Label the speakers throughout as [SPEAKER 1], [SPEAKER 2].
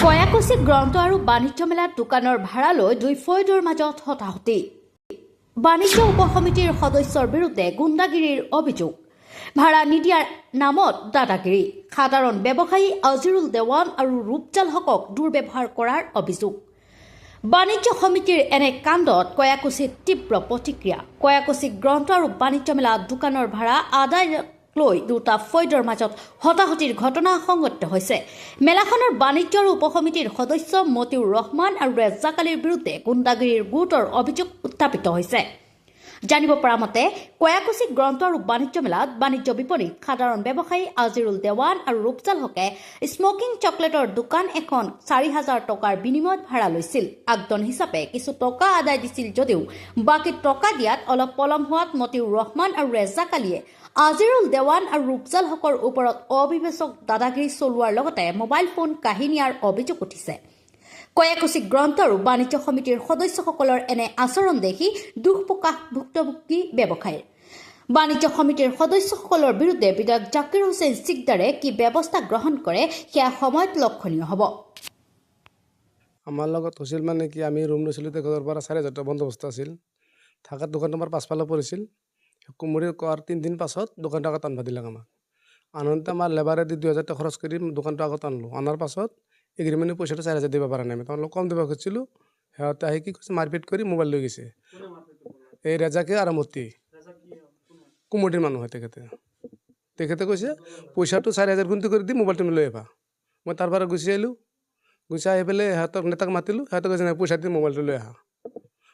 [SPEAKER 1] কয়াকুছি গ্ৰন্থ আৰু বাণিজ্য মেলাত দোকানৰ ভাড়া লৈ দুই ফৈদৰ মাজত হতাহতি। বাণিজ্য উপসমিতিৰ সদস্যৰ বিৰুদ্ধে গুণ্ডাগিৰিৰ অভিযোগ। ভাড়া নিদিয়াৰ নামত দাদাগিৰি। সাধাৰণ ব্যৱসায়ী আজিৰুল দেৱান আৰু ৰূপজাল হকক দুৰ্ব্যৱহাৰ কৰাৰ অভিযোগ। বাণিজ্য সমিতিৰ এনে কাণ্ডত কয়াকুছিত তীব্ৰ প্ৰতিক্ৰিয়া। কয়াকুছি গ্ৰন্থ আৰু বাণিজ্য মেলাত দোকানৰ ভাড়া আদায় লৈ দুটা ফৈদৰ মাজত হতাহতিৰ ঘটনা সংঘটিত হৈছে। মেলাখনৰ বাণিজ্য আৰু উপসমিতিৰ সদস্য মতিউৰ ৰহমান আৰু ৰেজাক আলীৰ বিৰুদ্ধে গুণ্ডাগিৰিৰ গুৰুতৰ অভিযোগ উত্থাপিত হৈছে। জানিব পৰা মতে কয়াকুছি গ্ৰন্থ আৰু বাণিজ্য মেলাত বাণিজ্য বিপণীত সাধাৰণ ব্যৱসায়ী আজিৰুল দেৱান আৰু ৰূপজাল হকে স্মকিং চকলেটৰ দোকান এখন ৪,০০০ টকাৰ বিনিময়ত ভাড়া লৈছিল। আগদন হিচাপে কিছু টকা আদায় দিছিল যদিও বাকী টকা দিয়াত অলপ পলম হোৱাত মতিউৰ ৰহমান আৰু ৰেজাক আলীয়ে আজিৰুল দেৱান আৰু ৰূপজাল হকৰ ওপৰত অবিবেচক দাদাগিৰি চলোৱাৰ লগতে মোবাইল ফোন কাঢ়ি নিয়াৰ অভিযোগ উঠিছে। কয়াকুছি গ্ৰন্থ আৰু বাণিজ্য সমিতিৰ সদস্যসকলৰ এনে আচৰণ দেখি দুখ প্ৰকাশ ভুক্তভোগী ব্যৱসায়ীৰ। বাণিজ্য সমিতিৰ সদস্যসকলৰ বিৰুদ্ধে বিধায়ক জাকিৰ হুছেইন চিকদাৰে কি ব্যৱস্থা গ্ৰহণ কৰে সেয়া সময়ত লক্ষণীয় হ'ব।
[SPEAKER 2] আমাৰ লগত হৈছিল মানে কি আমি ৰুম লৈছিলোঁ তেখেতৰ পৰা ৪,০০০ টকা বন্দোবস্ত আছিল। থাকাত দোকান নম্বৰ পাছফালে পৰিছিল। কুমুৰি কোৱাৰ ৩ দিন পাছত দোকানটো আগত আনবা দিলাক আমাক। আনন্তে আমাৰ লেবাৰে দি ২,০০০ টকা খৰচ কৰি দোকানটো আগত আনলোঁ। আনাৰ পাছত এগ্ৰিমেণ্টৰ পইচাটো ৪,০০০ দিব পৰা নাই। তেওঁলোক কম দিব খুজিছিলোঁ। সিহঁতে আহি কি কৈছে মাৰপিট কৰি মোবাইল লৈ গৈছে। এই ৰেজাকে আৰু মতি কুমুটিৰ মানুহ হয় তেখেতে কৈছে পইচাটো ৪,০০০ গুণতি কৰি দি মোবাইলটো লৈ আহিবা। মই তাৰ পৰা গুচি আহিলোঁ। গুচি আহি পেলাই সিহঁতক নেতাক মাতিলোঁ। সিহঁতে কৈছে নাই পইচা দি মোবাইলটো লৈ আহা।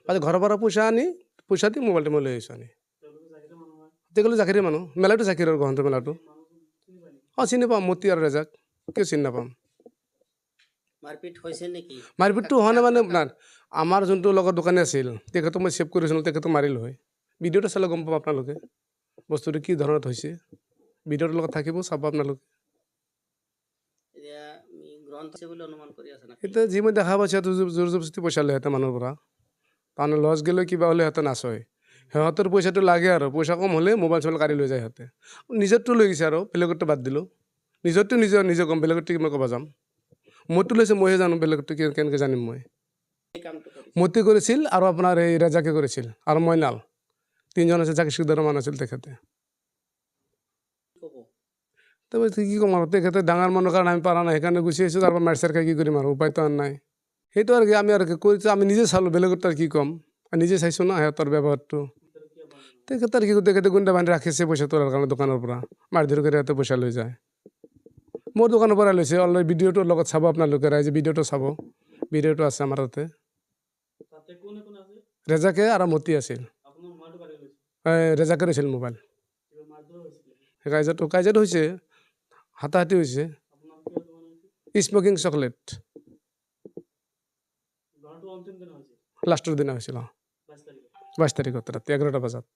[SPEAKER 2] পাছত ঘৰৰ পৰা পইচা দি মোবাইলটো মই লৈ আহিছোঁ আনি। তেখেতলোক জাকিৰি মানুহ। মেলাটো জাকিৰৰ গ্ৰন্থ মেলাটো। চিনি পাম মতি আৰু ৰেজাক। কিয় চিনি নাপাম? মাৰপিটটো হোৱা নাই মানে না আমাৰ যোনটো লগত দোকানী আছিল তেখেতক মই ছেভ কৰিছিলোঁ, তেখেতক মাৰিলোঁ হয়। ভিডিঅ'টো চালে গম পাব আপোনালোকে বস্তুটো কি ধৰণত হৈছে। ভিডিঅ'টোৰ লগত থাকিব চাব আপোনালোকে। এতিয়া যি মই দেখা পাইছোঁ সিহঁতে জোৰ জবৰদস্তি পইচা লয় সিহঁতে মানুহৰ পৰা। তাৰমানে লছ গ'লে কিবা হ'লে সিহঁতে নাচয়। সিহঁতৰ পইচাটো লাগে আৰু পইচা কম হ'লে মোবাইল চোবাইল কাঢ়ি লৈ যায় সিহঁতে। নিজৰটো লৈ গৈছে আৰু বেলেগৰটো বাদ দিলোঁ। নিজৰটো নিজে ক'ম, বেলেগৰটো মই ক'ব যাম। মোৰটো লৈছে মইহে জানো, বেলেগৰটো কেনেকৈ জানিম মই। মতি কৰিছিল আৰু আপোনাৰ এই ৰেজাকে কৰিছিল আৰু মইনাল ৩জন আছে। জাকিৰ চিকদাৰৰ মানুহ আছিল তেখেতে। তাৰপৰা কি ক'ম আৰু তেখেতে ডাঙৰ মানুহৰ কাৰণে আমি পৰা নাই সেইকাৰণে গুচি আহিছোঁ। তাৰপৰা মাৰ্চাৰ খাই কি কৰিম আৰু উপায়তো আৰু নাই। সেইটো আৰু কি আমি আৰু কৰিছোঁ আমি নিজে চালোঁ, বেলেগৰ তাৰ কি ক'ম। নিজে চাইছোঁ না সিহঁতৰ ব্যৱহাৰটো। তেখেতৰ কি তেখেতে গুণ্ডা বান্ধি ৰাখিছে পইচা তোলাৰ কাৰণে দোকানৰ পৰা মাৰধৰ কৰি সিহঁতে পইচা লৈ যায়। মোৰ দোকানৰ পৰা লৈছে। অলৰেডি ভিডিঅ'টোৰ লগত চাব আপোনালোকে, ৰাইজে ভিডিঅ'টো চাব। ভিডিঅ'টো আছে আমাৰ তাতে। ৰেজাকে আৰু মতি আছিল। ৰেজাকে লৈছিল মোবাইল। কাজিয়াটো হৈছে, হাতাহাতি হৈছে। স্মকিং চকলেট লাষ্টৰ দিনা হৈছিল। ২২ তাৰিখত ৰাতি ১১টা বজাত।